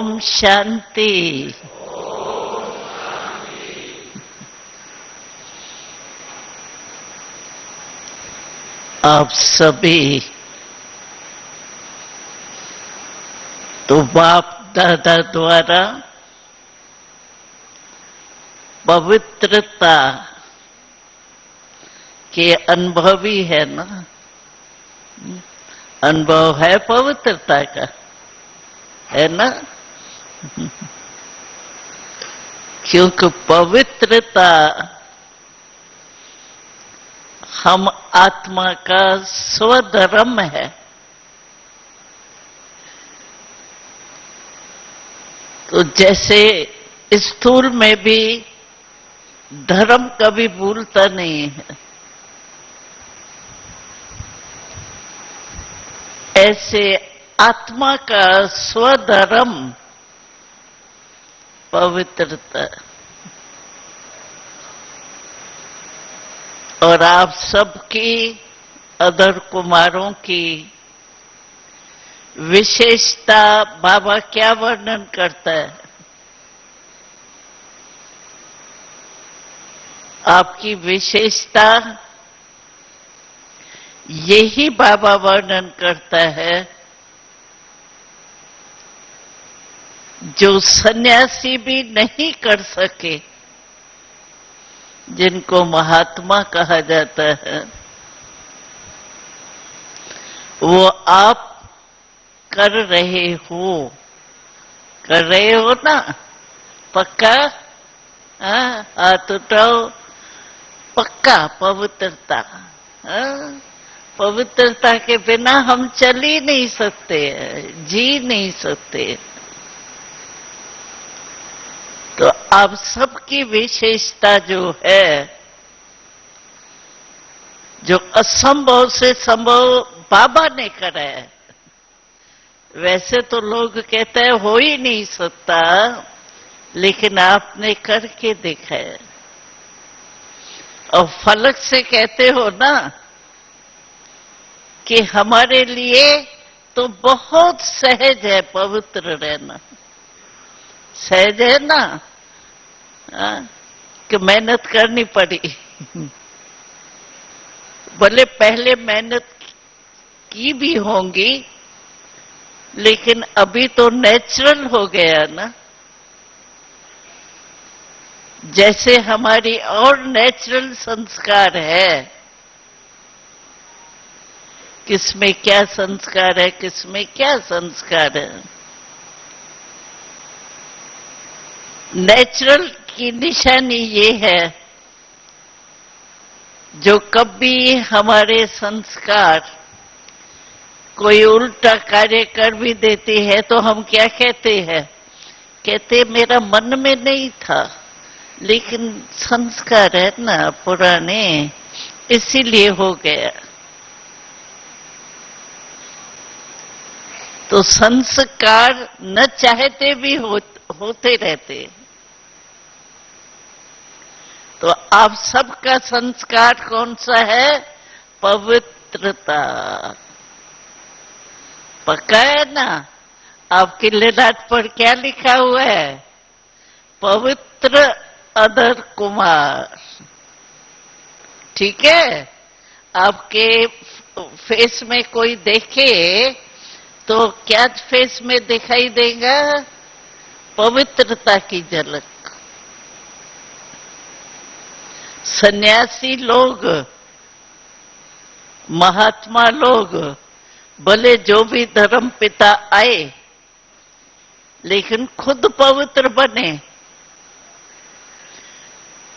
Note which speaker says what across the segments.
Speaker 1: ओम शांति। आप सभी तो बाप दादा द्वारा पवित्रता के अनुभवी है ना। अनुभव है पवित्रता का, है ना। क्योंकि पवित्रता हम आत्मा का स्वधर्म है। तो जैसे स्थूल में भी धर्म कभी भूलता नहीं है, ऐसे आत्मा का स्वधर्म पवित्रता। और आप सबकी अदर कुमारों की विशेषता बाबा क्या वर्णन करता है? आपकी विशेषता यही बाबा वर्णन करता है जो सन्यासी भी नहीं कर सके, जिनको महात्मा कहा जाता है, वो आप कर रहे हो ना। पक्का हाथ उठाओ। पक्का पवित्रता। पवित्रता के बिना हम चल ही नहीं सकते, जी नहीं सकते। तो आप सबकी विशेषता जो है, जो असंभव से संभव बाबा ने करा है। वैसे तो लोग कहते हैं हो ही नहीं सकता, लेकिन आपने करके देखा है। और फलक से कहते हो ना कि हमारे लिए तो बहुत सहज है पवित्र रहना। सहज है ना, कि मेहनत करनी पड़ी। भले पहले मेहनत की भी होंगी, लेकिन अभी तो नेचुरल हो गया ना। जैसे हमारी और नेचुरल संस्कार है, किसमें क्या संस्कार है, किसमें क्या संस्कार है। नेचुरल की निशानी ये है, जो कभी हमारे संस्कार कोई उल्टा कार्य कर भी देती है तो हम क्या कहते हैं? कहते मेरा मन में नहीं था, लेकिन संस्कार है ना पुराने, इसीलिए हो गया। तो संस्कार न चाहते भी होते रहते। तो आप सबका संस्कार कौन सा है? पवित्रता। पक्का है ना? आपकी ललाट पर क्या लिखा हुआ है? पवित्र अदर कुमार। ठीक है। आपके फेस में कोई देखे तो क्या फेस में दिखाई देगा? पवित्रता की झलक। सन्यासी लोग, महात्मा लोग, भले जो भी धर्म पिता आए, लेकिन खुद पवित्र बने।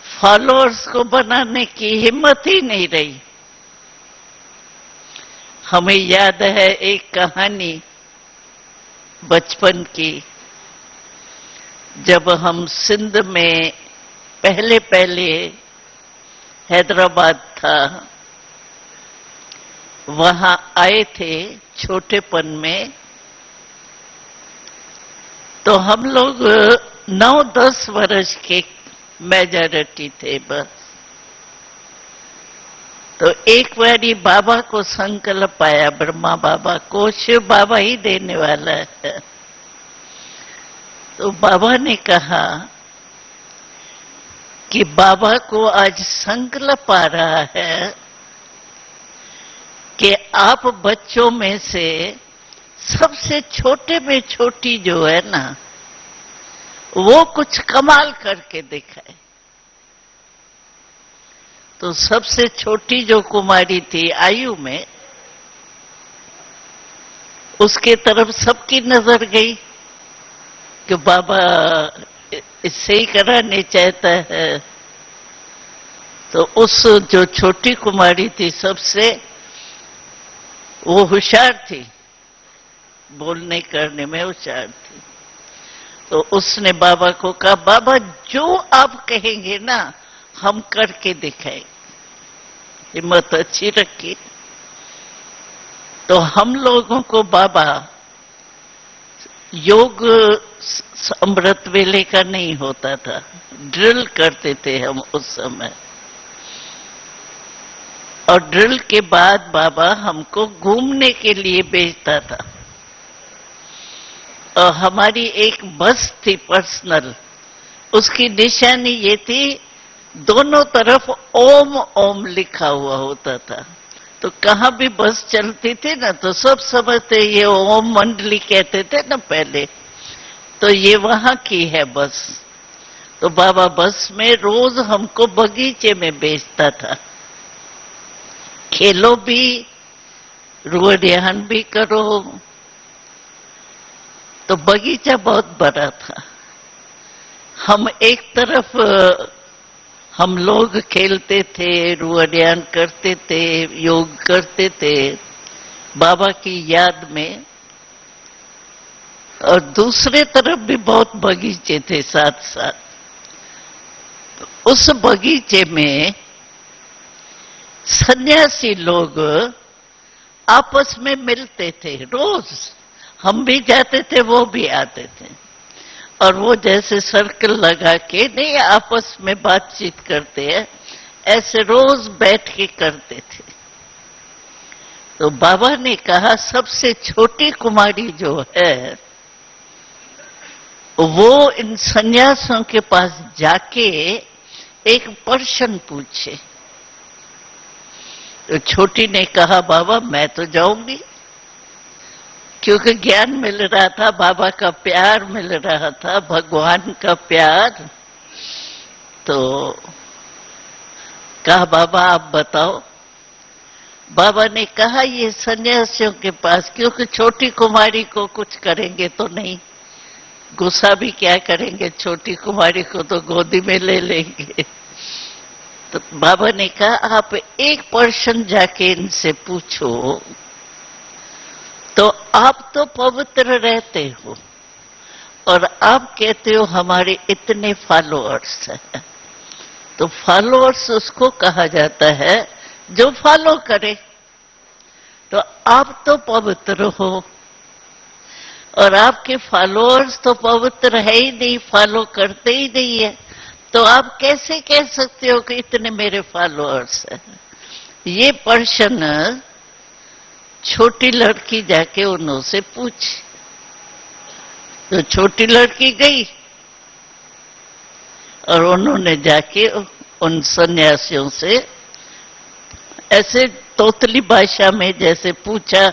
Speaker 1: फॉलोअर्स को बनाने की हिम्मत ही नहीं रही। हमें याद है एक कहानी बचपन की, जब हम सिंध में पहले हैदराबाद था, वहां आए थे छोटेपन में। तो हम लोग 9-10 वर्ष के मेजॉरिटी थे बस। तो एक बारी बाबा को संकल्प आया, ब्रह्मा बाबा को, शिव बाबा ही देने वाला है। तो बाबा ने कहा कि बाबा को आज संकल्प आ रहा है कि आप बच्चों में से सबसे छोटे में छोटी जो है ना, वो कुछ कमाल करके दिखाए। तो सबसे छोटी जो कुमारी थी आयु में, उसके तरफ सबकी नजर गई कि बाबा इससे ही कराने चाहता है। तो उस जो छोटी कुमारी थी सबसे, वो होशियार थी, बोलने करने में होशियार थी। तो उसने बाबा को कहा, बाबा जो आप कहेंगे ना हम करके दिखाएंगे। हिम्मत अच्छी रखी। तो हम लोगों को बाबा योग अमृत वेले का नहीं होता था, ड्रिल करते थे हम उस समय। और ड्रिल के बाद बाबा हमको घूमने के लिए भेजता था। और हमारी एक बस थी पर्सनल, उसकी निशानी ये थी, दोनों तरफ ओम ओम लिखा हुआ होता था। तो कहाँ भी बस चलती थी ना तो सब समझते ये ओम मंडली कहते थे ना पहले, तो ये वहां की है बस। तो बाबा बस में रोज हमको बगीचे में भेजता था, खेलो भी, रुआन भी करो। तो बगीचा बहुत बड़ा था। हम एक तरफ हम लोग खेलते थे, रुआन करते थे, योग करते थे बाबा की याद में, और दूसरे तरफ भी बहुत बगीचे थे साथ साथ। उस बगीचे में सन्यासी लोग आपस में मिलते थे रोज। हम भी जाते थे, वो भी आते थे, और वो जैसे सर्कल लगा के नहीं आपस में बातचीत करते हैं, ऐसे रोज बैठ के करते थे। तो बाबा ने कहा सबसे छोटी कुमारी जो है वो इन सन्यासियों के पास जाके एक प्रश्न पूछे। तो छोटी ने कहा, बाबा मैं तो जाऊंगी, क्योंकि ज्ञान मिल रहा था, बाबा का प्यार मिल रहा था, भगवान का प्यार। तो कहा, बाबा आप बताओ। बाबा ने कहा, ये सन्यासियों के पास, क्योंकि छोटी कुमारी को कुछ करेंगे तो नहीं, गुस्सा भी क्या करेंगे, छोटी कुमारी को तो गोदी में ले लेंगे। तो बाबा ने कहा, आप एक प्रश्न जाके इनसे पूछो, तो आप तो पवित्र रहते हो और आप कहते हो हमारे इतने फॉलोअर्स हैं। तो फॉलोअर्स उसको कहा जाता है जो फॉलो करे। तो आप तो पवित्र हो और आपके फॉलोअर्स तो पवित्र है ही नहीं, फॉलो करते ही नहीं है, तो आप कैसे कह सकते हो कि इतने मेरे फॉलोअर्स हैं? ये प्रश्न छोटी लड़की जाके उनसे पूछी। तो छोटी लड़की गई और उन्होंने जाके उन सन्यासियों से ऐसे तोतली भाषा में जैसे पूछा।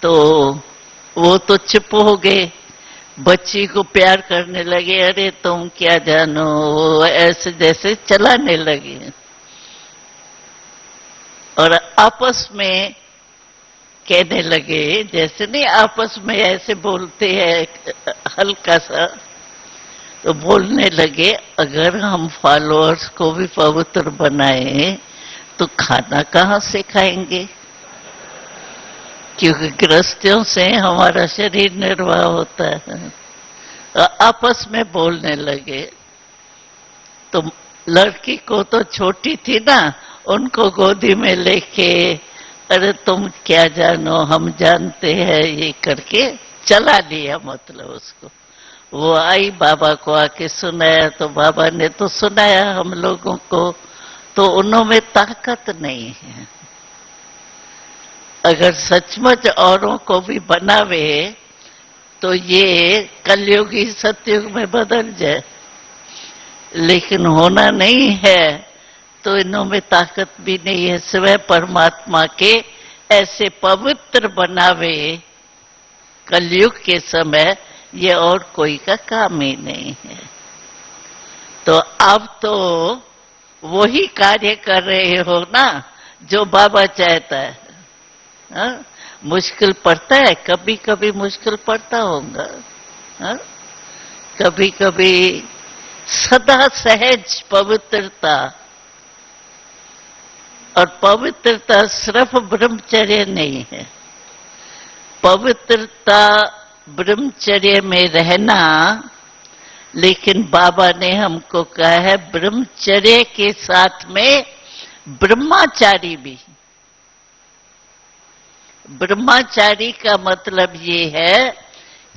Speaker 1: तो वो तो चुप हो गए, बच्ची को प्यार करने लगे, अरे तुम क्या जानो, वो ऐसे जैसे चलाने लगे। और आपस में कहने लगे, जैसे नहीं आपस में ऐसे बोलते हैं हल्का सा, तो बोलने लगे, अगर हम फॉलोअर्स को भी पवित्र बनाए तो खाना कहाँ से खाएंगे, क्योंकि गृहस्थियों से हमारा शरीर निर्वाह होता है। तो आपस में बोलने लगे। तो लड़की को तो छोटी थी ना, उनको गोदी में लेके, अरे तुम क्या जानो, हम जानते हैं, ये करके चला लिया। मतलब उसको, वो आई बाबा को आके सुनाया, तो बाबा ने तो सुनाया हम लोगों को, तो उनमें ताकत नहीं है। अगर सचमुच औरों को भी बनावे तो ये कलयुगी सतयुग में बदल जाए, लेकिन होना नहीं है तो इनों में ताकत भी नहीं है। सिवाय परमात्मा के ऐसे पवित्र बनावे कलयुग के समय, ये और कोई का काम ही नहीं है। तो अब तो वही कार्य कर रहे हो ना जो बाबा चाहता है। हा? मुश्किल पड़ता है, कभी कभी मुश्किल पड़ता होगा, हा? कभी कभी सदा सहज पवित्रता, और पवित्रता सिर्फ ब्रह्मचर्य नहीं है। पवित्रता ब्रह्मचर्य में रहना, लेकिन बाबा ने हमको कहा है ब्रह्मचर्य के साथ में ब्रह्मचारी भी। ब्रह्मचारी का मतलब ये है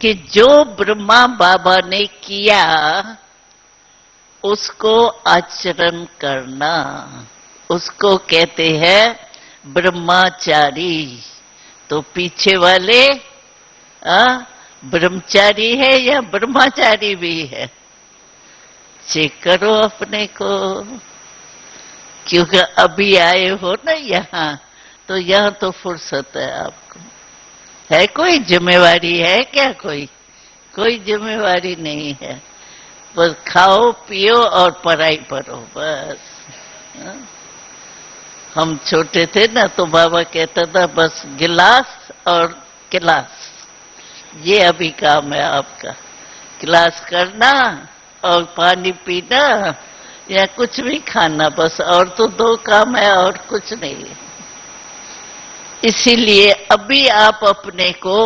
Speaker 1: कि जो ब्रह्मा बाबा ने किया उसको आचरण करना, उसको कहते हैं ब्रह्मचारी। तो पीछे वाले ब्रह्मचारी है या ब्रह्मचारी भी है? चेक करो अपने को, क्योंकि अभी आए हो ना यहाँ, तो यहाँ तो फुर्सत है आपको। है कोई जिम्मेवारी है क्या? कोई जिम्मेवारी नहीं है। बस खाओ पियो और पढ़ाई पढ़ो बस। हम छोटे थे ना तो बाबा कहता था बस गिलास और क्लास, ये अभी काम है आपका। क्लास करना और पानी पीना या कुछ भी खाना, बस और तो दो काम है और कुछ नहीं है। इसीलिए अभी आप अपने को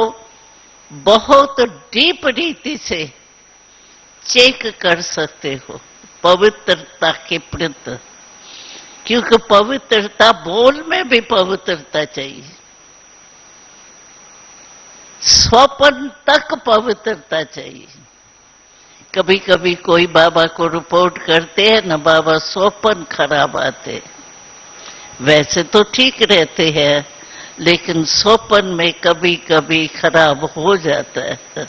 Speaker 1: बहुत डीप रीति से चेक कर सकते हो पवित्रता के प्रति, क्योंकि पवित्रता बोल में भी पवित्रता चाहिए, स्वपन तक पवित्रता चाहिए। कभी कभी कोई बाबा को रिपोर्ट करते हैं ना, बाबा स्वपन खराब आते, वैसे तो ठीक रहते हैं लेकिन स्वपन में कभी कभी खराब हो जाता है।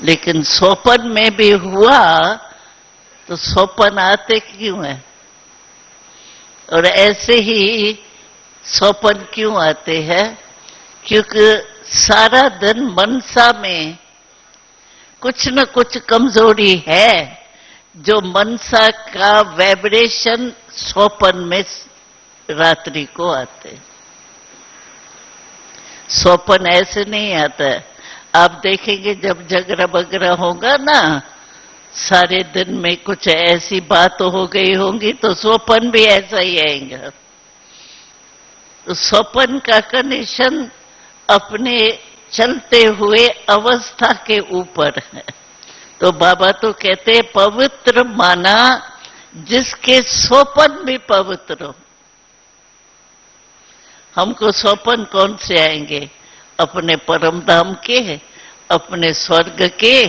Speaker 1: लेकिन स्वपन में भी हुआ तो स्वपन आते क्यों है? और ऐसे ही स्वपन क्यों आते हैं? क्योंकि सारा दिन मनसा में कुछ न कुछ कमजोरी है, जो मनसा का वाइब्रेशन स्वपन में रात्रि को आते। स्वपन ऐसे नहीं आता है। आप देखेंगे जब झगड़ा बगड़ा होगा ना, सारे दिन में कुछ ऐसी बात हो गई होंगी तो स्वपन भी ऐसा ही आएगा। तो स्वपन का कनेक्शन अपने चलते हुए अवस्था के ऊपर है। तो बाबा तो कहते हैं पवित्र माना जिसके स्वपन भी पवित्र हो। हमको स्वपन कौन से आएंगे? अपने परम धाम के, अपने स्वर्ग के,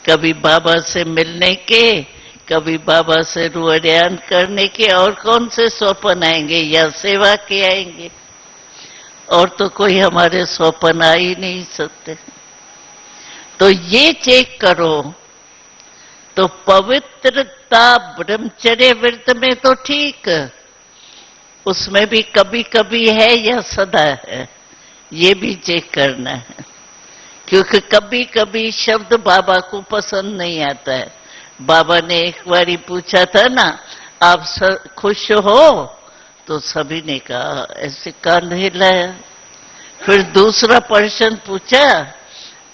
Speaker 1: कभी बाबा से मिलने के, कभी बाबा से रुआन करने के, और कौन से स्वपन आएंगे? या सेवा के आएंगे, और तो कोई हमारे स्वपन आ ही नहीं सकते। तो ये चेक करो। तो पवित्रता ब्रह्मचर्य व्रत में तो ठीक, उसमें भी कभी कभी है या सदा है, ये भी चेक करना है। क्योंकि कभी कभी शब्द बाबा को पसंद नहीं आता है। बाबा ने एक बारी पूछा था ना, आप खुश हो? तो सभी ने कहा, ऐसे कान हिलाया। फिर दूसरा पर्सन पूछा,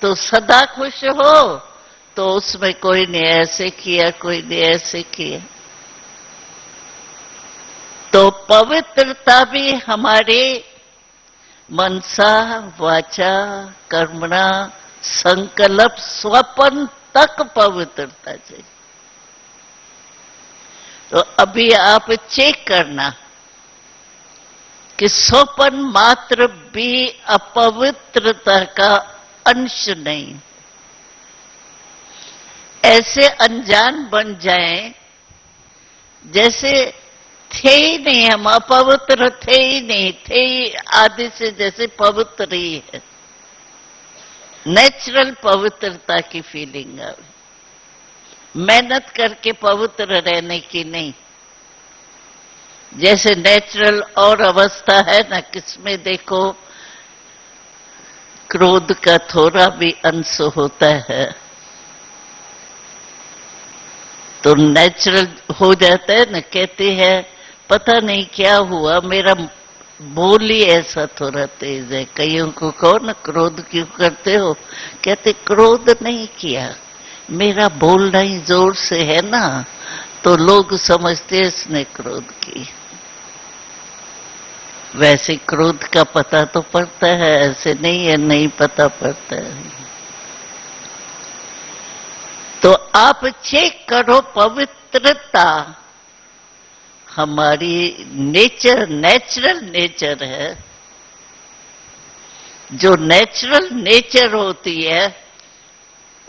Speaker 1: तो सदा खुश हो? तो उसमें कोई ने ऐसे किया, कोई ने ऐसे किया। तो पवित्रता भी हमारे मनसा वाचा कर्मणा संकल्प स्वपन तक पवित्रता चाहिए। तो अभी आप चेक करना कि स्वपन मात्र भी अपवित्रता का अंश नहीं। ऐसे अनजान बन जाएं जैसे थे ही नहीं, हम अपवित्र थे ही नहीं, थे ही आदि से जैसे पवित्र ही है। नेचुरल पवित्रता की फीलिंग आवे, मेहनत करके पवित्र रहने की नहीं। जैसे नेचुरल और अवस्था है ना, किसमें देखो क्रोध का थोड़ा भी अंश होता है तो नेचुरल हो जाता है ना। कहते हैं पता नहीं क्या हुआ, मेरा बोल ही ऐसा थोड़ा तेज है। कईयों को कहो ना क्रोध क्यों करते हो, कहते क्रोध नहीं किया, मेरा बोलना ही जोर से है ना, तो लोग समझते इसने क्रोध की। वैसे क्रोध का पता तो पड़ता है, ऐसे नहीं है नहीं पता पड़ता है। तो आप चेक करो पवित्रता हमारी नेचुरल नेचर है। जो नेचुरल नेचर होती है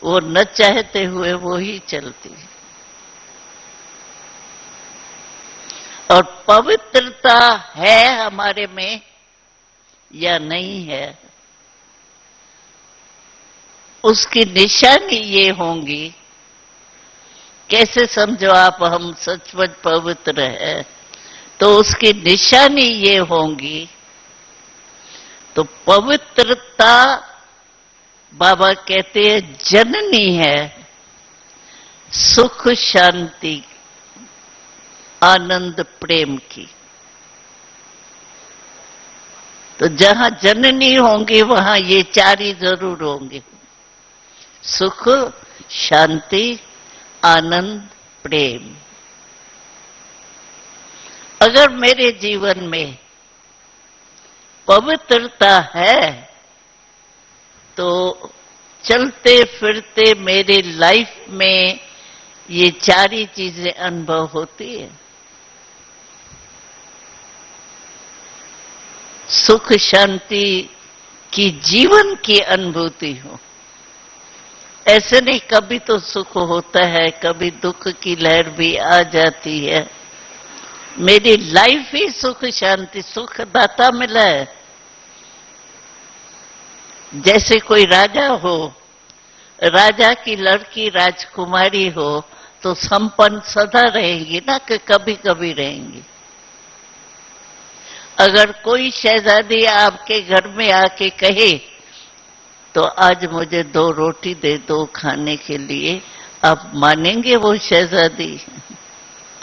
Speaker 1: वो न चाहते हुए वो ही चलती है। और पवित्रता है हमारे में या नहीं है, उसकी निशानी ये होंगी। कैसे समझो आप हम सचमुच पवित्र है, तो उसकी निशानी ये होंगी। तो पवित्रता बाबा कहते हैं जननी है सुख शांति आनंद प्रेम की। तो जहां जननी होंगी वहां ये चार ही जरूर होंगे, सुख शांति आनंद प्रेम। अगर मेरे जीवन में पवित्रता है तो चलते फिरते मेरे लाइफ में ये चार ही चीजें अनुभव होती है। सुख शांति की जीवन की अनुभूति हो। ऐसे नहीं, कभी तो सुख होता है, कभी दुख की लहर भी आ जाती है। मेरी लाइफ ही सुख शांति सुख दाता मिला है। जैसे कोई राजा हो, राजा की लड़की राजकुमारी हो तो संपन्न सदा रहेंगी ना, कि कभी कभी रहेंगी। अगर कोई शहजादी आपके घर में आके कहे तो आज मुझे 2 रोटी दे दो खाने के लिए, आप मानेंगे? वो शहजादी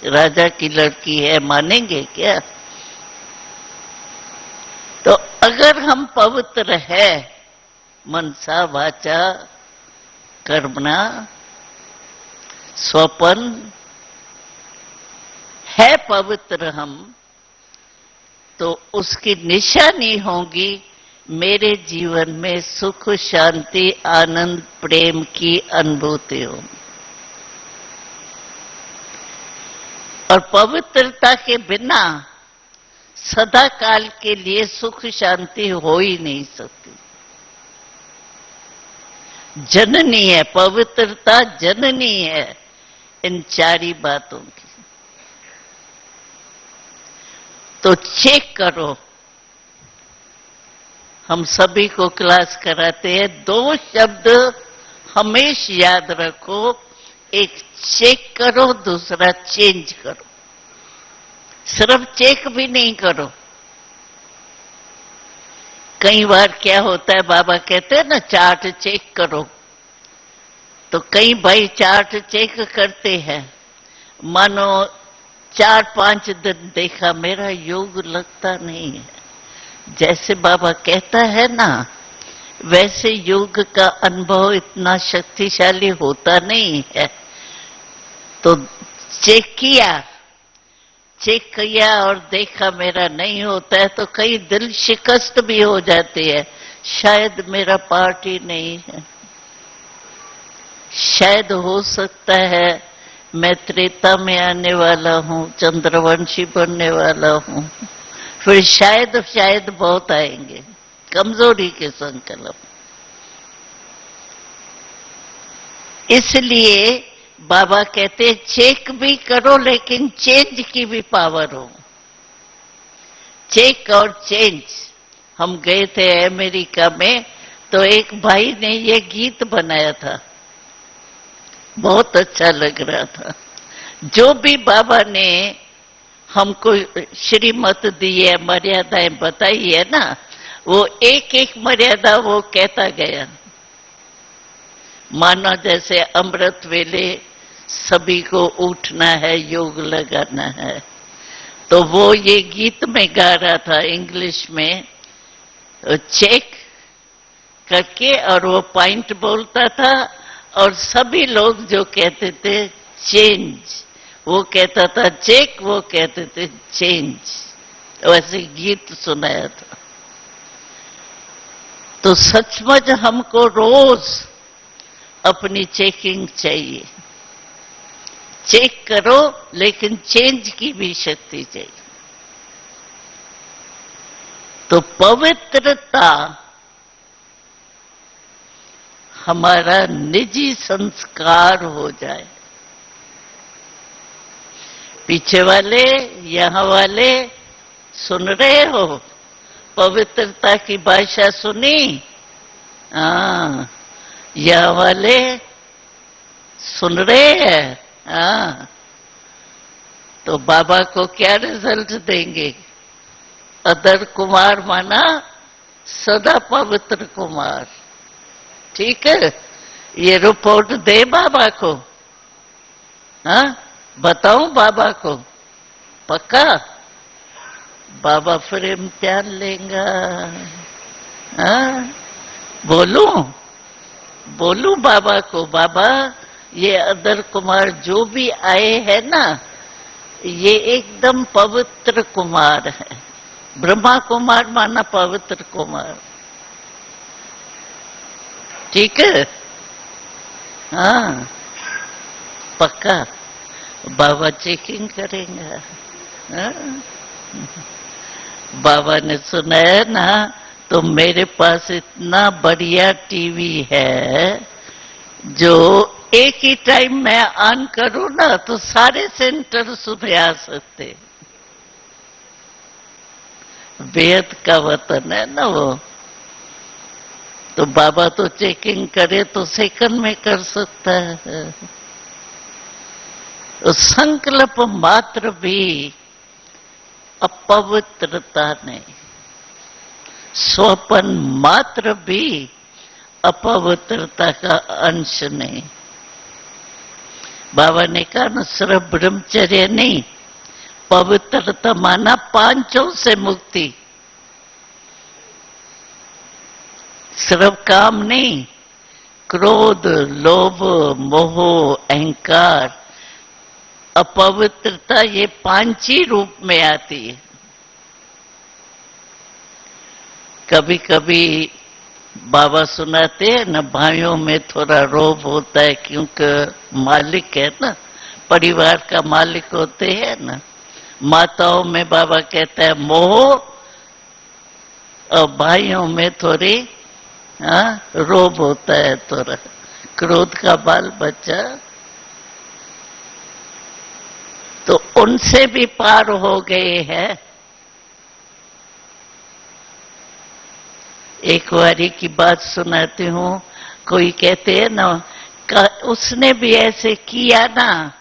Speaker 1: राजा की लड़की है, मानेंगे क्या? तो अगर हम पवित्र है मनसा वाचा कर्मणा स्वपन है पवित्र हम, तो उसकी निशानी होगी मेरे जीवन में सुख शांति आनंद प्रेम की अनुभूति हो। और पवित्रता के बिना सदा काल के लिए सुख शांति हो ही नहीं सकती। जननी है पवित्रता, जननी है इन चारी बातों की। तो चेक करो, हम सभी को क्लास कराते हैं, 2 शब्द हमेशा याद रखो, एक चेक करो, दूसरा चेंज करो। सिर्फ चेक भी नहीं करो। कई बार क्या होता है, बाबा कहते हैं ना चार्ट चेक करो, तो कई भाई चार्ट चेक करते हैं, मानो 4-5 दिन देखा मेरा योग लगता नहीं है। जैसे बाबा कहता है ना, वैसे योग का अनुभव इतना शक्तिशाली होता नहीं है। तो चेक किया और देखा मेरा नहीं होता है, तो कई दिल शिकस्त भी हो जाते हैं, शायद मेरा पार्ट ही नहीं है। शायद हो सकता है मैं त्रेता में आने वाला हूँ, चंद्रवंशी बनने वाला हूँ, फिर शायद बहुत आएंगे। कमजोरी के संकल्प। इसलिए बाबा कहते चेक भी करो लेकिन चेंज की भी पावर हो। चेक और चेंज। हम गए थे अमेरिका में, तो एक भाई ने ये गीत बनाया था, बहुत अच्छा लग रहा था। जो भी बाबा ने हमको श्रीमत दी है, मर्यादाएं बताई है ना, वो एक एक मर्यादा वो कहता गया। मानो जैसे अमृत वेले सभी को उठना है, योग लगाना है, तो वो ये गीत में गा रहा था इंग्लिश में, चेक करके, और वो पॉइंट बोलता था, और सभी लोग जो कहते थे चेंज, वो कहता था चेक, वो कहते थे चेंज, वैसे गीत सुनाया था। तो सचमुच हमको रोज अपनी चेकिंग चाहिए। चेक करो, लेकिन चेंज की भी शक्ति चाहिए। तो पवित्रता हमारा निजी संस्कार हो जाए। पीछे वाले, यहाँ वाले सुन रहे हो? पवित्रता की भाषा सुनी? हाँ, यहाँ वाले सुन रहे हैं? हाँ, तो बाबा को क्या रिजल्ट देंगे? अदर कुमार माना सदा पवित्र कुमार। ठीक है, ये रिपोर्ट दे बाबा को। हाँ, बताऊं बाबा को? पक्का? बाबा फिर इम्तिहान लेगा। हाँ, बोलूं बाबा को, बाबा ये अदर कुमार जो भी आए हैं ना, ये एकदम पवित्र कुमार है। ब्रह्मा कुमार माना पवित्र कुमार। ठीक है? हाँ, पक्का बाबा चेकिंग करेंगे। हाँ? बाबा ने सुनाया ना, तो मेरे पास इतना बढ़िया टीवी है, जो एक ही टाइम में ऑन करूं ना तो सारे सेंटर सुने आ सकते। बेहद का वतन है ना वो। तो बाबा तो चेकिंग करे तो सेकंड में कर सकता है। तो संकल्प मात्र भी अपवित्रता नहीं, स्वपन मात्र भी अपवित्रता का अंश नहीं। बाबा ने कहा ना, सिर्फ ब्रह्मचर्य नहीं, पवित्रता माना पांचों से मुक्ति। सिर्फ काम नहीं, क्रोध, लोभ, मोह, अहंकार, अपवित्रता, ये पांच ही रूप में आती है। कभी कभी बाबा सुनाते हैं ना, भाइयों में थोड़ा रोब होता है, क्योंकि मालिक है ना, परिवार का मालिक होते हैं ना। माताओं में बाबा कहता है मोह, और भाइयों में थोड़ी रोब होता है, थोड़ा क्रोध का बाल बच्चा। तो उनसे भी पार हो गए हैं। एक बारी की बात सुनाती हूँ। कोई कहते हैं ना, उसने भी ऐसे किया ना,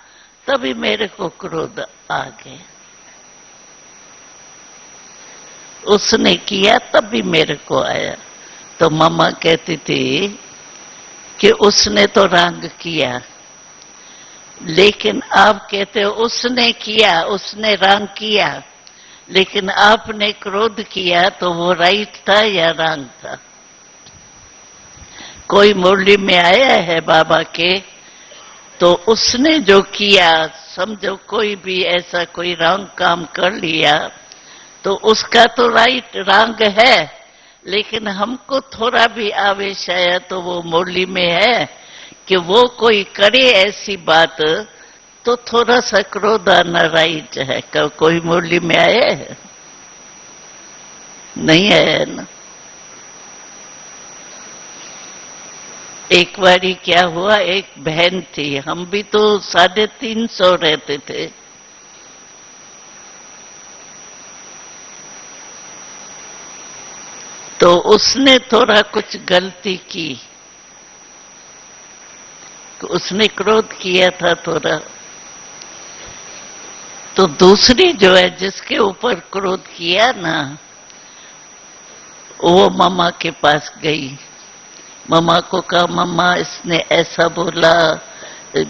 Speaker 1: तभी मेरे को क्रोध आ गया। उसने किया तभी मेरे को आया। तो मम्मा कहती थी कि उसने तो रांग किया, लेकिन आप कहते हो उसने किया, उसने रांग किया, लेकिन आपने क्रोध किया, तो वो राइट था या रांग था? कोई मुरली में आया है बाबा के, तो उसने जो किया, समझो कोई भी ऐसा कोई रांग काम कर लिया, तो उसका तो राइट रांग है, लेकिन हमको थोड़ा भी आवेश आया तो वो मुरली में है कि वो कोई करे ऐसी बात, तो थोड़ा सा क्रोध आना राइट है। कोई मुरली में आया है? नहीं आया ना। एक बारी क्या हुआ, एक बहन थी, हम भी तो 350 रहते थे। तो तो उसने थोड़ा कुछ गलती की, तो उसने क्रोध किया था थोड़ा, तो दूसरी जो है जिसके ऊपर क्रोध किया ना, वो मम्मा के पास गई। मम्मा को कहा, मम्मा इसने ऐसा बोला,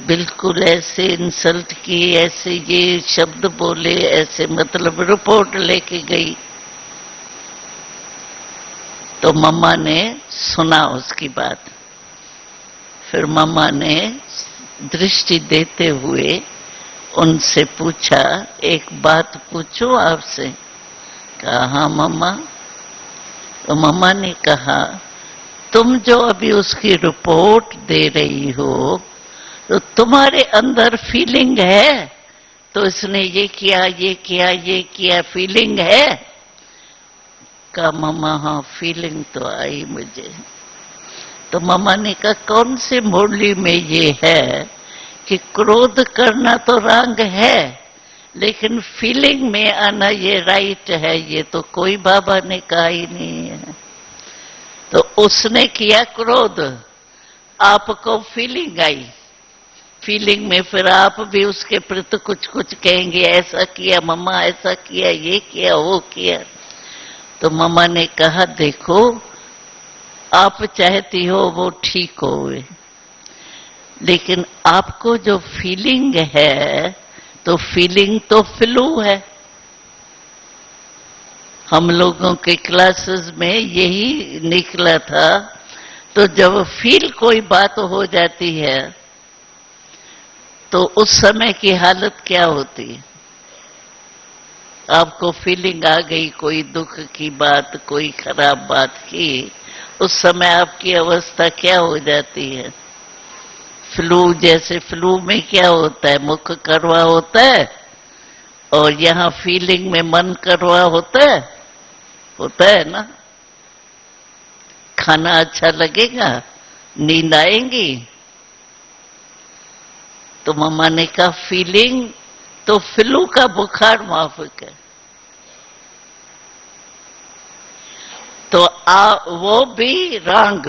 Speaker 1: बिल्कुल ऐसे इंसल्ट की, ऐसे ये शब्द बोले, ऐसे, मतलब रिपोर्ट लेके गई। तो मम्मा ने सुना उसकी बात। फिर मम्मा ने दृष्टि देते हुए उनसे पूछा, एक बात पूछूं आपसे? कहा, हाँ मम्मा। तो मम्मा ने कहा, तुम जो अभी उसकी रिपोर्ट दे रही हो, तो तुम्हारे अंदर फीलिंग है? तो इसने ये किया, ये किया, ये किया, फीलिंग है? कहा, मम्मा हाँ फीलिंग तो आई मुझे। तो मम्मा ने कहा, कौन सी मुरली में ये है कि क्रोध करना तो रंग है, लेकिन फीलिंग में आना ये राइट है? ये तो कोई बाबा ने कहा ही नहीं है। तो उसने किया क्रोध, आपको फीलिंग आई। फीलिंग में फिर आप भी उसके प्रति कुछ कुछ कहेंगे, ऐसा किया मम्मा, ऐसा किया, ये किया, वो किया। तो मम्मा ने कहा, देखो आप चाहती हो वो ठीक हो, लेकिन आपको जो फीलिंग है, तो फीलिंग तो फ्लू है। हम लोगों के क्लासेस में यही निकला था। तो जब फील कोई बात हो जाती है, तो उस समय की हालत क्या होती है? आपको फीलिंग आ गई कोई दुख की बात, कोई खराब बात की, उस समय आपकी अवस्था क्या हो जाती है? फ्लू जैसे। फ्लू में क्या होता है? मुख करवा होता है, और यहाँ फीलिंग में मन करवा होता है ना। खाना अच्छा लगेगा, नींद आएंगी। तो मम्मा ने कहा, फीलिंग तो फ्लू का बुखार माफिक है। तो वो भी रंग,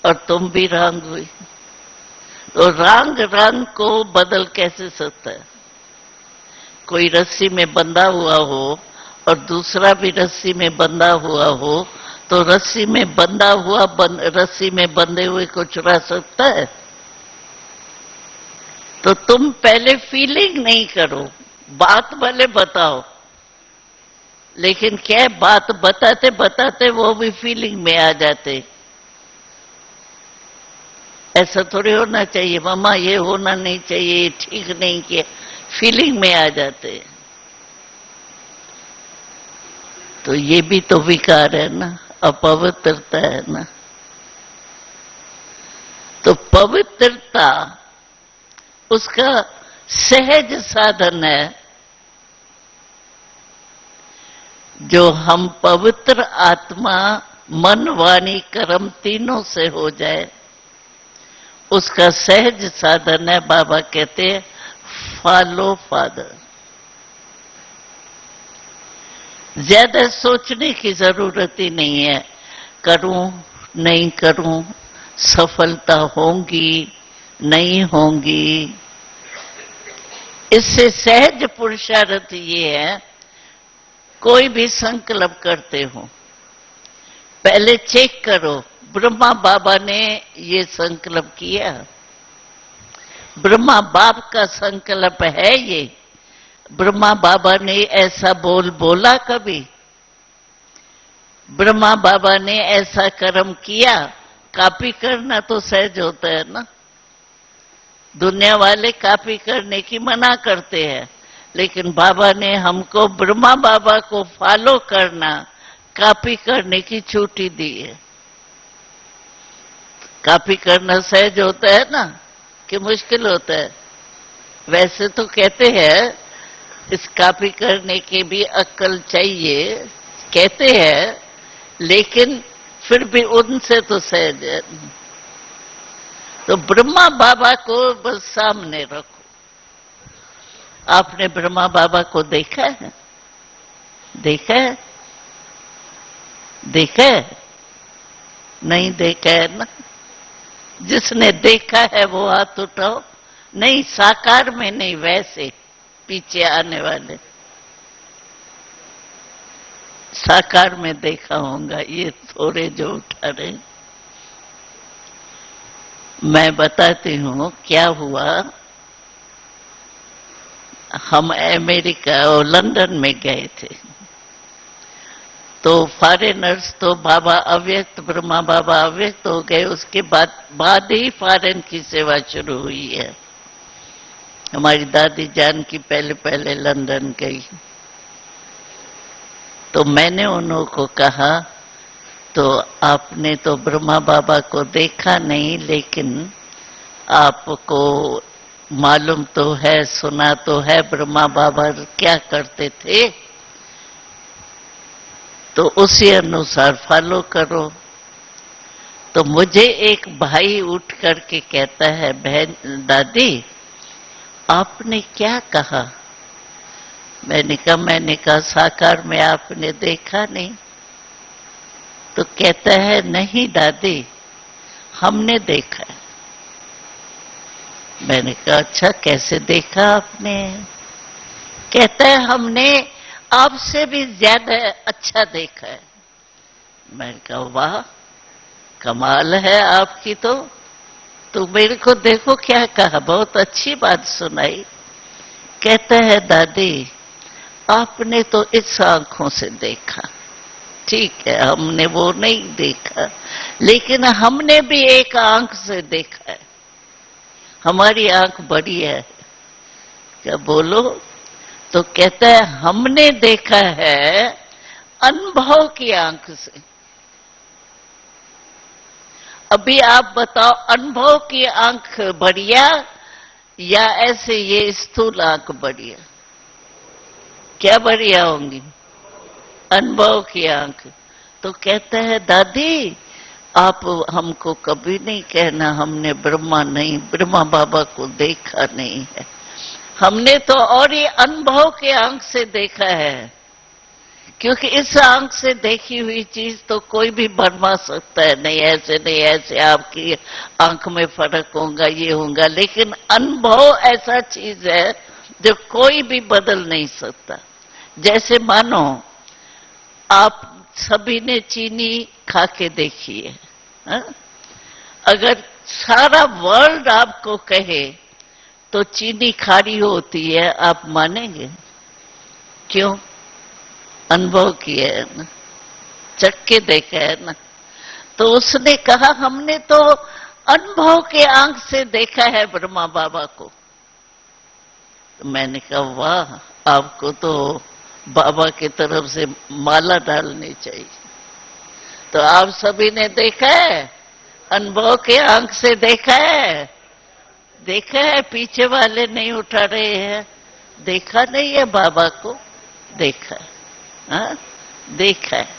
Speaker 1: और तुम भी रंग हुई। तो रंग को बदल कैसे सकता है? कोई रस्सी में बंधा हुआ हो और दूसरा भी रस्सी में बंधा हुआ हो, तो रस्सी में बंधा हुआ रस्सी में बंधे हुए को चुरा सकता है? तो तुम पहले फीलिंग नहीं करो, बात भले बताओ, लेकिन क्या बात बताते बताते वो भी फीलिंग में आ जाते। ऐसा थोड़ी होना चाहिए, मम्मा ये होना नहीं चाहिए, ठीक नहीं किया, फीलिंग में आ जाते। तो ये भी तो विकार है ना, अपवित्रता है ना। तो पवित्रता उसका सहज साधन है। जो हम पवित्र आत्मा, मन, वाणी, कर्म तीनों से हो जाए, उसका सहज साधन है। बाबा कहते हैं, फॉलो फादर। ज्यादा सोचने की जरूरत ही नहीं है, करूं नहीं करूं, सफलता होंगी नहीं होंगी। इससे सहज पुरुषार्थ ये है, कोई भी संकल्प करते हो, पहले चेक करो, ब्रह्मा बाबा ने ये संकल्प किया, ब्रह्मा बाप का संकल्प है ये, ब्रह्मा बाबा ने ऐसा बोला कभी? ब्रह्मा बाबा ने ऐसा कर्म किया? कॉपी करना तो सहज होता है ना। दुनिया वाले कॉपी करने की मना करते हैं, लेकिन बाबा ने हमको ब्रह्मा बाबा को फॉलो करना, कॉपी करने की छुट्टी दी है। कॉपी करना सहज होता है ना कि मुश्किल होता है? वैसे तो कहते हैं इस कॉपी करने की भी अक्ल चाहिए, कहते हैं, लेकिन फिर भी उनसे तो सहज है। तो ब्रह्मा बाबा को बस सामने रखो। आपने ब्रह्मा बाबा को देखा है? देखा है? देखा है? नहीं देखा है ना? जिसने देखा है वो हाथ उठाओ। नहीं, साकार में नहीं, वैसे पीछे आने वाले साकार में देखा होगा, ये थोड़े जो उठा रहे। मैं बताती हूँ क्या हुआ। हम अमेरिका और लंदन में गए थे, तो फॉरेनर्स तो बाबा अव्यक्त, ब्रह्मा बाबा अव्यक्त हो गए, उसके बाद ही फॉरेन की सेवा शुरू हुई है। हमारी दादी जान की पहले पहले लंदन गई, तो मैंने उन्हों को कहा, तो आपने तो ब्रह्मा बाबा को देखा नहीं, लेकिन आपको मालूम तो है, सुना तो है ब्रह्मा बाबा क्या करते थे, तो उसी अनुसार फॉलो करो। तो मुझे एक भाई उठ करके कहता है, बहन दादी आपने क्या कहा? मैंने कहा साकार में आपने देखा नहीं। तो कहता है, नहीं दादी हमने देखा है। मैंने कहा अच्छा, कैसे देखा आपने? कहता है हमने आपसे भी ज्यादा अच्छा देखा है। मैंने कहा वाह, कमाल है आपकी। तो मेरे को देखो क्या कहा, बहुत अच्छी बात सुनाई। कहता है दादी आपने तो इस आंखों से देखा, ठीक है हमने वो नहीं देखा, लेकिन हमने भी एक आंख से देखा है, हमारी आंख बड़ी है। क्या बोलो? तो कहता है हमने देखा है अनुभव की आंख से। अभी आप बताओ, अनुभव की आंख बढ़िया या ऐसे ये स्थूल आंख बढ़िया? क्या बढ़िया होंगी? अनुभव की आंख। तो कहता है दादी आप हमको कभी नहीं कहना हमने ब्रह्मा बाबा को देखा नहीं है, हमने तो और ये अनुभव के आंख से देखा है, क्योंकि इस आंख से देखी हुई चीज तो कोई भी बनवा सकता है, नहीं ऐसे नहीं ऐसे आपकी आंख में फर्क होगा, ये होगा, लेकिन अनुभव ऐसा चीज है जो कोई भी बदल नहीं सकता। जैसे मानो आप सभी ने चीनी खा के देखी है, हा? अगर सारा वर्ल्ड आपको कहे तो चीनी खारी होती है, आप मानेंगे? क्यों? अनुभव किया है ना, चख के देखा है ना। तो उसने कहा हमने तो अनुभव के आंख से देखा है ब्रह्मा बाबा को। तो मैंने कहा वाह, आपको तो बाबा की तरफ से माला डालनी चाहिए। तो आप सभी ने देखा है, अनुभव के आंख से देखा है? देखा है? पीछे वाले नहीं उठा रहे हैं। देखा नहीं है बाबा को? देखा है, हाँ? देखा है।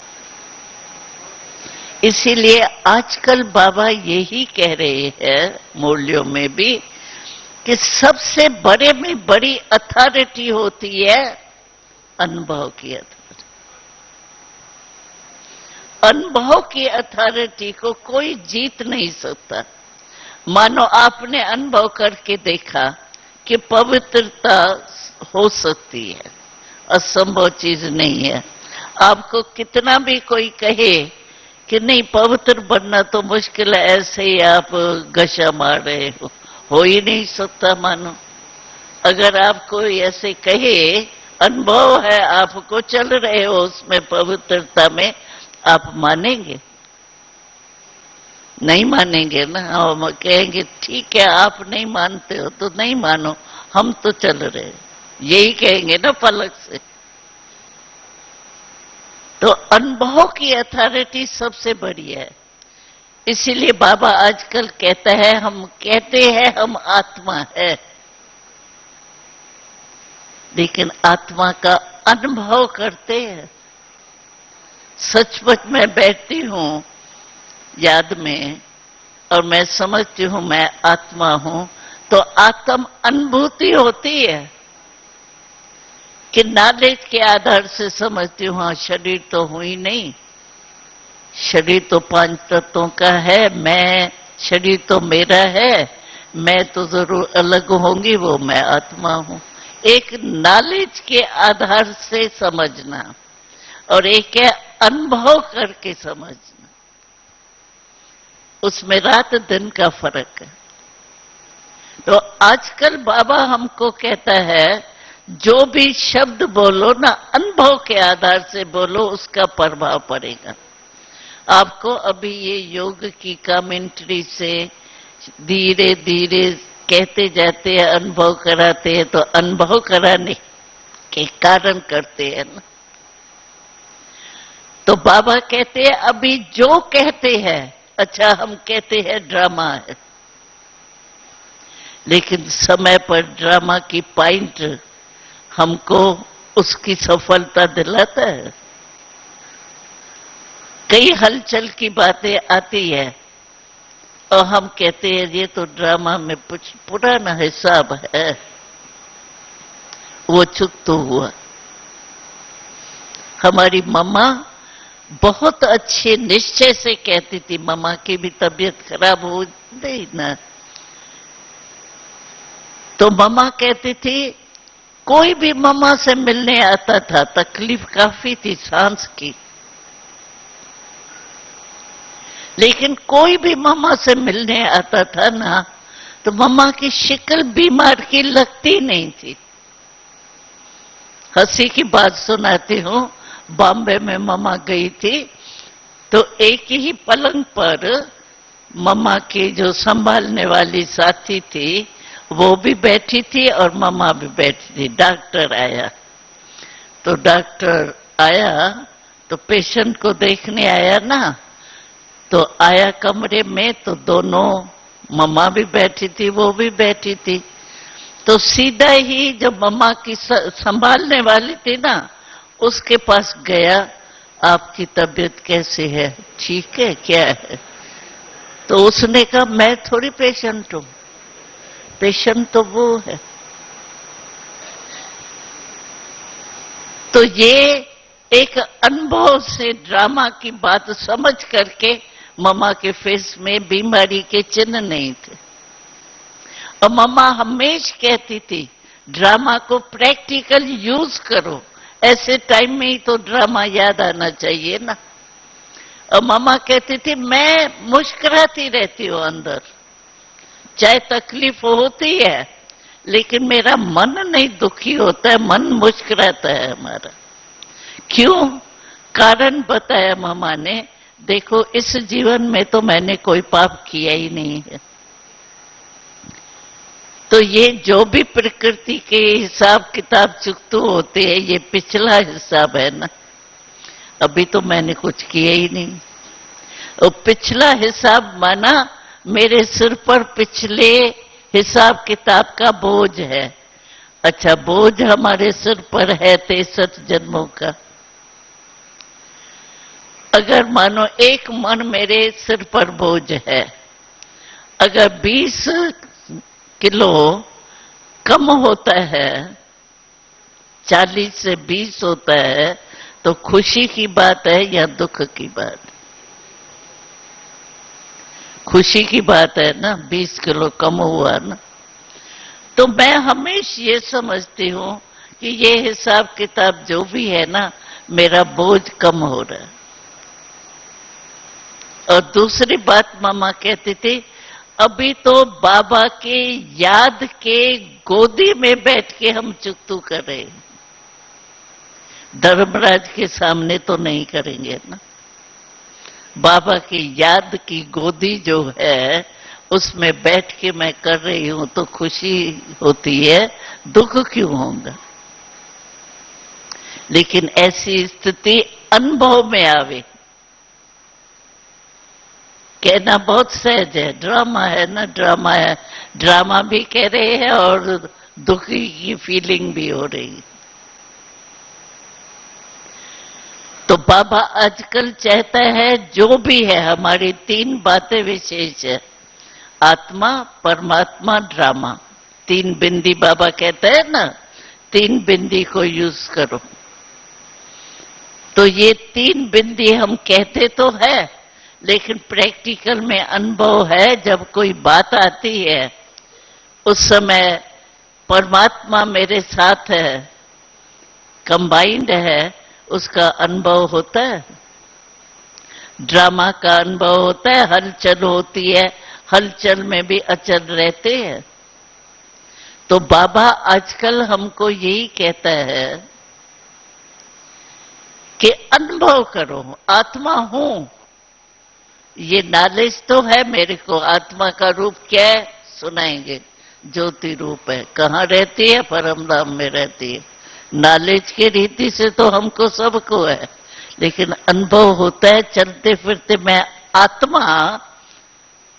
Speaker 1: इसीलिए आजकल बाबा यही कह रहे हैं मूल्यों में भी कि सबसे बड़े में बड़ी अथॉरिटी होती है अनुभव की अथॉरिटी। अनुभव की अथॉरिटी को कोई जीत नहीं सकता। मानो आपने अनुभव करके देखा कि पवित्रता हो सकती है, असंभव चीज नहीं है। आपको कितना भी कोई कहे कि नहीं पवित्र बनना तो मुश्किल है, ऐसे ही आप गशा मार रहे हो ही नहीं सकता। मानो अगर आपको ऐसे कहे, अनुभव है आपको, चल रहे हो उसमें पवित्रता में, आप मानेंगे? नहीं मानेंगे ना। हम कहेंगे ठीक है आप नहीं मानते हो तो नहीं मानो, हम तो चल रहे, यही कहेंगे ना पलक से। तो अनुभव की अथॉरिटी सबसे बड़ी है। इसीलिए बाबा आजकल कहता है, हम कहते हैं हम आत्मा है, लेकिन आत्मा का अनुभव करते हैं। सचमुच में बैठती हूं याद में और मैं समझती हूं मैं आत्मा हूं, तो आत्म अनुभूति होती है कि नॉलेज के आधार से समझती हूं हाँ शरीर तो हुई नहीं, शरीर तो पांच तत्वों का है, मैं शरीर तो मेरा है, मैं तो जरूर अलग होंगी, वो मैं आत्मा हूं। एक नॉलेज के आधार से समझना और एक है अनुभव करके समझना, उसमें रात दिन का फर्क है। तो आजकल बाबा हमको कहता है जो भी शब्द बोलो ना अनुभव के आधार से बोलो, उसका प्रभाव पड़ेगा आपको। अभी ये योग की कमेंट्री से धीरे धीरे कहते जाते हैं, अनुभव कराते हैं, तो अनुभव कराने के कारण करते हैं ना। तो बाबा कहते हैं अभी जो कहते हैं, अच्छा हम कहते हैं ड्रामा है, लेकिन समय पर ड्रामा की पॉइंट हमको उसकी सफलता दिलाता है। कई हलचल की बातें आती है और हम कहते हैं ये तो ड्रामा में कुछ पुराना हिसाब है, वो चुक तो हुआ। हमारी मम्मा बहुत अच्छे निश्चय से कहती थी, मम्मा की भी तबीयत खराब हो गई ना, तो मम्मा कहती थी कोई भी मम्मा से मिलने आता था, तकलीफ काफी थी सांस की, लेकिन कोई भी मम्मा से मिलने आता था ना, तो मम्मा की शक्ल बीमार की लगती नहीं थी। हंसी की बात सुनाती हूँ, बॉम्बे में मम्मा गई थी, तो एक ही पलंग पर मम्मा की जो संभालने वाली साथी थी वो भी बैठी थी और मम्मा भी बैठी थी। डॉक्टर आया, तो डॉक्टर आया तो पेशेंट को देखने आया ना, तो आया कमरे में, तो दोनों मम्मा भी बैठी थी वो भी बैठी थी, तो सीधा ही जो मम्मा की संभालने वाली थी ना उसके पास गया, आपकी तबीयत कैसी है, ठीक है क्या है? तो उसने कहा मैं थोड़ी पेशेंट हूं, पेशेंट तो वो है। तो ये एक अनुभव से ड्रामा की बात समझ करके मम्मा के फेस में बीमारी के चिन्ह नहीं थे। और मम्मा हमेशा कहती थी ड्रामा को प्रैक्टिकल यूज करो, ऐसे टाइम में ही तो ड्रामा याद आना चाहिए ना। और मम्मा कहती थी मैं मुस्कुराती रहती हूँ अंदर, चाहे तकलीफ होती है लेकिन मेरा मन नहीं दुखी होता है, मन मुस्कुराता है हमारा। क्यों? कारण बताया मम्मा ने, देखो इस जीवन में तो मैंने कोई पाप किया ही नहीं है, तो ये जो भी प्रकृति के हिसाब किताब चुकतू होते हैं ये पिछला हिसाब है ना, अभी तो मैंने कुछ किया ही नहीं। और पिछला हिसाब माना मेरे सिर पर पिछले हिसाब किताब का बोझ है। अच्छा, बोझ हमारे सिर पर है 63 जन्मों का। अगर मानो एक मन मेरे सिर पर बोझ है, अगर 20 किलो कम होता है, 40 से 20 होता है, तो खुशी की बात है या दुख की बात? खुशी की बात है ना, 20 किलो कम हुआ ना। तो मैं हमेशा ये समझती हूँ कि ये हिसाब किताब जो भी है ना, मेरा बोझ कम हो रहा है। और दूसरी बात मम्मा कहती थी अभी तो बाबा के याद के गोदी में बैठ के हम चुकतू कर रहे हैं, धर्मराज के सामने तो नहीं करेंगे ना। बाबा की याद की गोदी जो है उसमें बैठ के मैं कर रही हूं तो खुशी होती है, दुख क्यों होगा? लेकिन ऐसी स्थिति अनुभव में आवे, कहना बहुत सहज है, ड्रामा है ना, ड्रामा है, ड्रामा भी कह रहे हैं और दुखी की फीलिंग भी हो रही है। तो बाबा आजकल चाहता है जो भी है, हमारी 3 बातें विशेष है, आत्मा, परमात्मा, ड्रामा। 3 बिंदी बाबा कहता है ना, 3 बिंदी को यूज करो। तो ये तीन बिंदी हम कहते तो है, लेकिन प्रैक्टिकल में अनुभव है, जब कोई बात आती है उस समय परमात्मा मेरे साथ है, कंबाइंड है, उसका अनुभव होता है। ड्रामा का अनुभव होता है, हलचल होती है, हलचल में भी अचल रहते हैं। तो बाबा आजकल हमको यही कहता है कि अनुभव करो, आत्मा हूं। ये नॉलेज तो है मेरे को, आत्मा का रूप क्या है सुनाएंगे, ज्योति रूप है। कहाँ रहती है? परम धाम में रहती है। नॉलेज की रीति से तो हमको सबको है, लेकिन अनुभव होता है चलते फिरते मैं आत्मा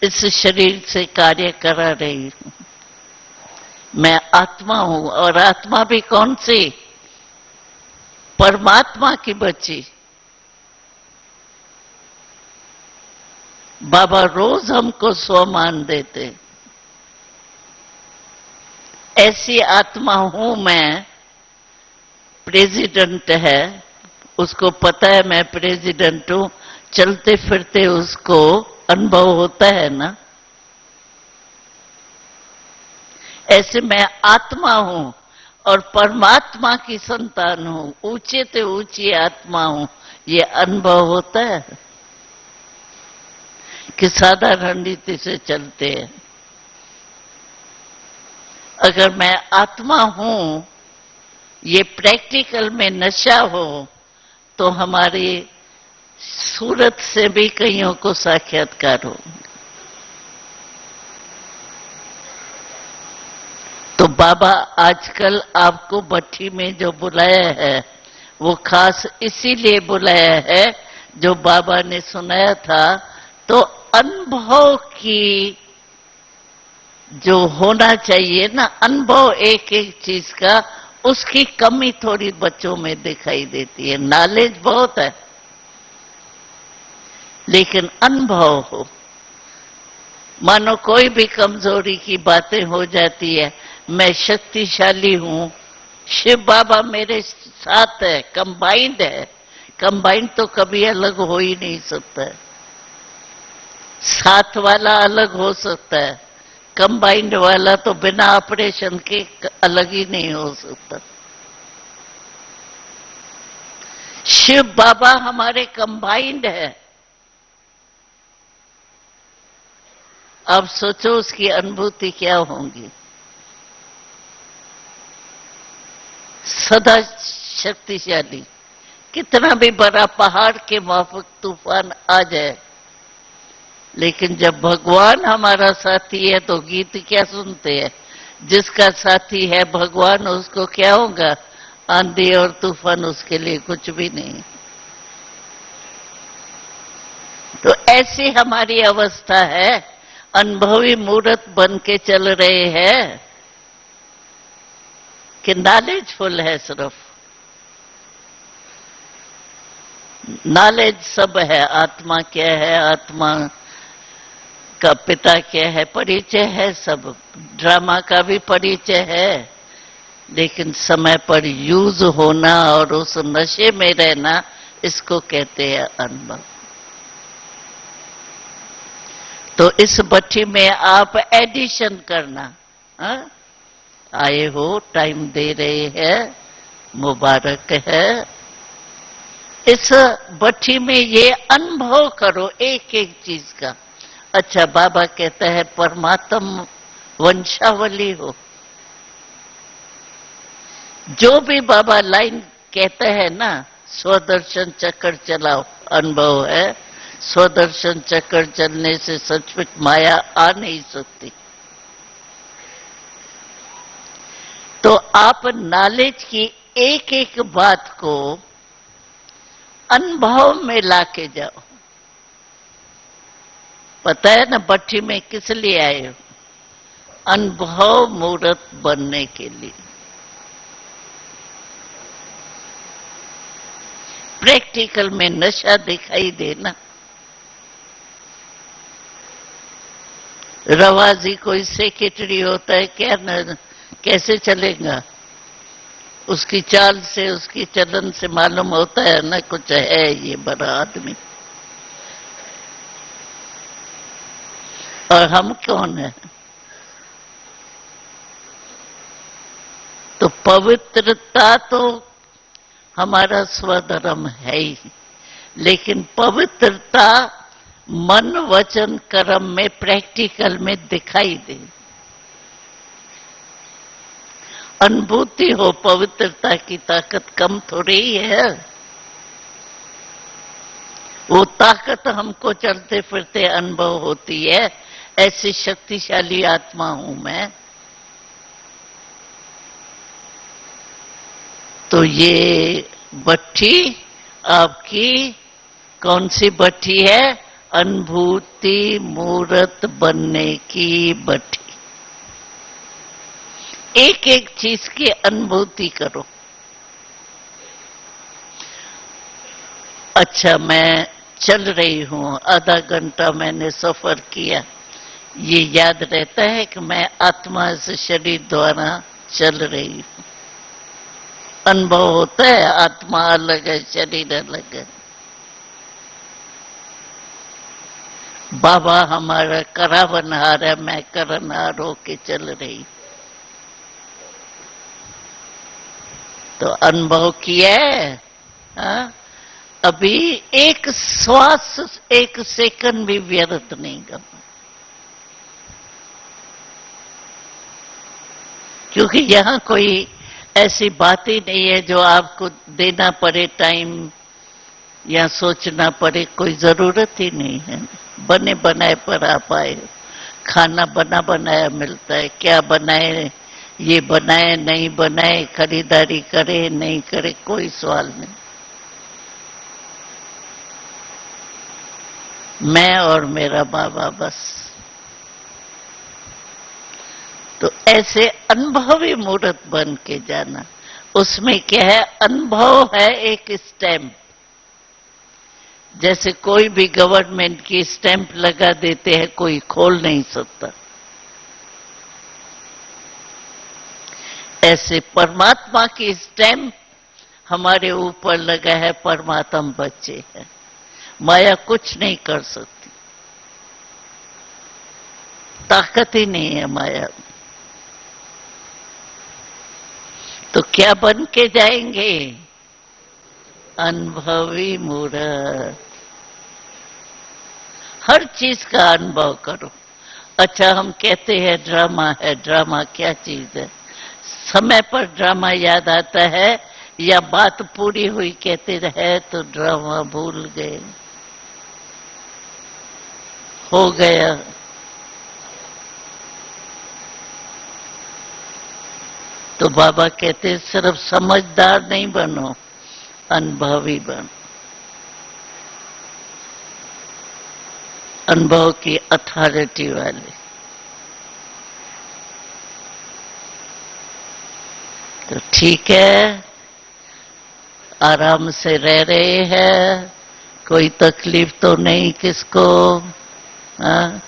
Speaker 1: इस शरीर से कार्य करा रही हूं, मैं आत्मा हूं। और आत्मा भी कौन सी? परमात्मा की बच्ची। बाबा रोज हमको स्वमान देते, ऐसी आत्मा हूं मैं। प्रेसिडेंट है, उसको पता है मैं प्रेसिडेंट हूं, चलते फिरते उसको अनुभव होता है ना। ऐसे मैं आत्मा हूं और परमात्मा की संतान हूं, ऊंचे से ऊंची आत्मा हूं। ये अनुभव होता है कि साधारण रीति से चलते हैं। अगर मैं आत्मा हूं, ये प्रैक्टिकल में नशा हो, तो हमारी सूरत से भी कईयों को साक्षात्कार हो। तो बाबा आजकल आपको भट्ठी में जो बुलाया है, वो खास इसीलिए बुलाया है, जो बाबा ने सुनाया था। तो अनुभव की जो होना चाहिए ना, अनुभव एक एक चीज का, उसकी कमी थोड़ी बच्चों में दिखाई देती है। नॉलेज बहुत है, लेकिन अनुभव हो। मानो कोई भी कमजोरी की बातें हो जाती है, मैं शक्तिशाली हूं, शिव बाबा मेरे साथ है, कंबाइंड है। कंबाइंड तो कभी अलग हो ही नहीं सकता है। साथ वाला अलग हो सकता है, कंबाइंड वाला तो बिना ऑपरेशन के अलग ही नहीं हो सकता। शिव बाबा हमारे कंबाइंड है। अब सोचो उसकी अनुभूति क्या होगी। सदा शक्तिशाली, कितना भी बड़ा पहाड़ के माफक तूफान आ जाए, लेकिन जब भगवान हमारा साथी है तो गीत क्या सुनते हैं? जिसका साथी है भगवान, उसको क्या होगा? आंधी और तूफान उसके लिए कुछ भी नहीं। तो ऐसी हमारी अवस्था है, अनुभवी मूर्त बन के चल रहे हैं कि नॉलेजफुल है। सिर्फ नॉलेज सब है, आत्मा क्या है, आत्मा का पिता क्या है, परिचय है सब। ड्रामा का भी परिचय है, लेकिन समय पर यूज होना और उस नशे में रहना, इसको कहते हैं अनुभव। तो इस भट्ठी में आप एडिशन करना। हा? आए हो, टाइम दे रहे हैं, मुबारक है। इस भट्ठी में ये अनुभव करो एक एक चीज का। अच्छा, बाबा कहता है परमात्म वंशावली हो। जो भी बाबा लाइन कहता है ना, स्वदर्शन चक्कर चलाओ, अनुभव है। स्वदर्शन चक्कर चलने से सचमुच माया आ नहीं सकती। तो आप नॉलेज की एक एक बात को अनुभव में लाके जाओ। पता है ना भट्ठी में किस लिए आए हो? अनुभव मूर्त बनने के लिए। प्रैक्टिकल में नशा दिखाई देना। रवाजी कोई सेक्रेटरी होता है क्या? न, कैसे चलेगा? उसकी चाल से, उसकी चलन से मालूम होता है ना कुछ है ये बड़ा आदमी। और हम कौन है? तो पवित्रता तो हमारा स्वधर्म है ही, लेकिन पवित्रता मन वचन कर्म में, प्रैक्टिकल में दिखाई दे, अनुभूति हो। पवित्रता की ताकत कम थोड़ी है, वो ताकत हमको चलते फिरते अनुभव होती है। ऐसी शक्तिशाली आत्मा हूं मैं। तो ये भट्ठी आपकी कौन सी भट्ठी है? अनुभूति मूर्त बनने की भट्ठी। एक एक चीज की अनुभूति करो। अच्छा, मैं चल रही हूं, आधा घंटा मैंने सफर किया, ये याद रहता है कि मैं आत्मा से शरीर द्वारा चल रही हूं। अनुभव होता है आत्मा अलग है, शरीर अलग है। बाबा हमारा करावनहार है, मैं करनहार होके चल रही। तो अनुभव किया है। हाँ? अभी एक श्वास, एक सेकंड भी व्यर्थ नहीं करना, क्योंकि यहां कोई ऐसी बात ही नहीं है जो आपको देना पड़े टाइम या सोचना पड़े। कोई जरूरत ही नहीं है। बने बनाए पर आप आए हो। खाना बना बनाया मिलता है, क्या बनाए, ये बनाए नहीं बनाए, खरीदारी करे नहीं करे, कोई सवाल नहीं। मैं और मेरा बाबा बस। तो ऐसे अनुभवी मूर्त बन के जाना। उसमें क्या है? अनुभव है एक स्टैम्प। जैसे कोई भी गवर्नमेंट की स्टैंप लगा देते हैं, कोई खोल नहीं सकता। ऐसे परमात्मा की स्टैंप हमारे ऊपर लगा है। परमात्मा बच्चे हैं, माया कुछ नहीं कर सकती, ताकत ही नहीं है माया। तो क्या बन के जाएंगे? अनुभवी मूर्त। हर चीज का अनुभव करो। अच्छा, हम कहते हैं ड्रामा है। ड्रामा क्या चीज है? समय पर ड्रामा याद आता है या बात पूरी हुई कहते रहे तो ड्रामा भूल गए, हो गया। तो बाबा कहते सिर्फ समझदार नहीं बनो, अनुभवी बनो। अनुभव की अथॉरिटी वाले। तो ठीक है, आराम से रह रहे हैं, कोई तकलीफ तो नहीं किसको? हाँ?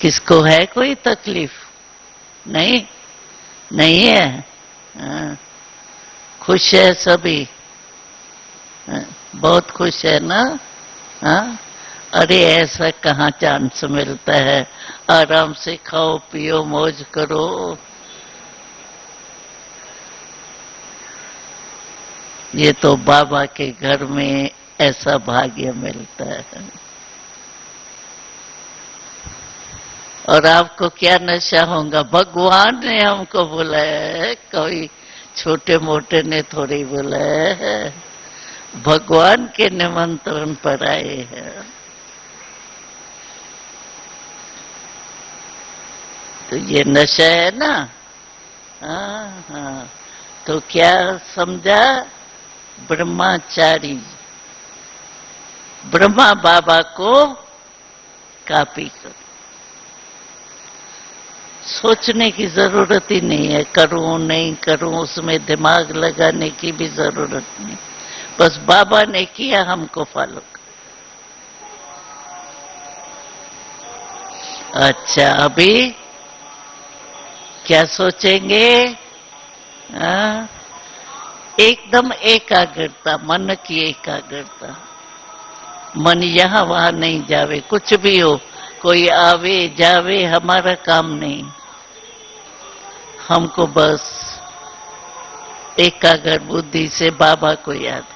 Speaker 1: किसको है कोई तकलीफ? नहीं, नहीं है। हाँ? खुश है सभी। हाँ? बहुत खुश है ना? हाँ? अरे ऐसा कहाँ चांस मिलता है? आराम से खाओ पियो मौज करो। ये तो बाबा के घर में ऐसा भाग्य मिलता है। और आपको क्या नशा होगा? भगवान ने हमको बुलाया है, कोई छोटे मोटे ने थोड़ी बुलाया है। भगवान के निमंत्रण पर आए हैं। तो ये नशा है ना? हाँ हाँ। तो क्या समझा? ब्रह्मचारी ब्रह्मा बाबा को कॉपी करो। सोचने की जरूरत ही नहीं है, करूं नहीं करूं, उसमें दिमाग लगाने की भी जरूरत नहीं। बस बाबा ने किया, हमको फॉलो कर। अच्छा, अभी क्या सोचेंगे? हाँ? एकदम एकाग्रता, मन की एकाग्रता। मन यहाँ वहां नहीं जावे, कुछ भी हो, कोई आवे जावे हमारा काम नहीं। हमको बस एकाग्र बुद्धि से बाबा को याद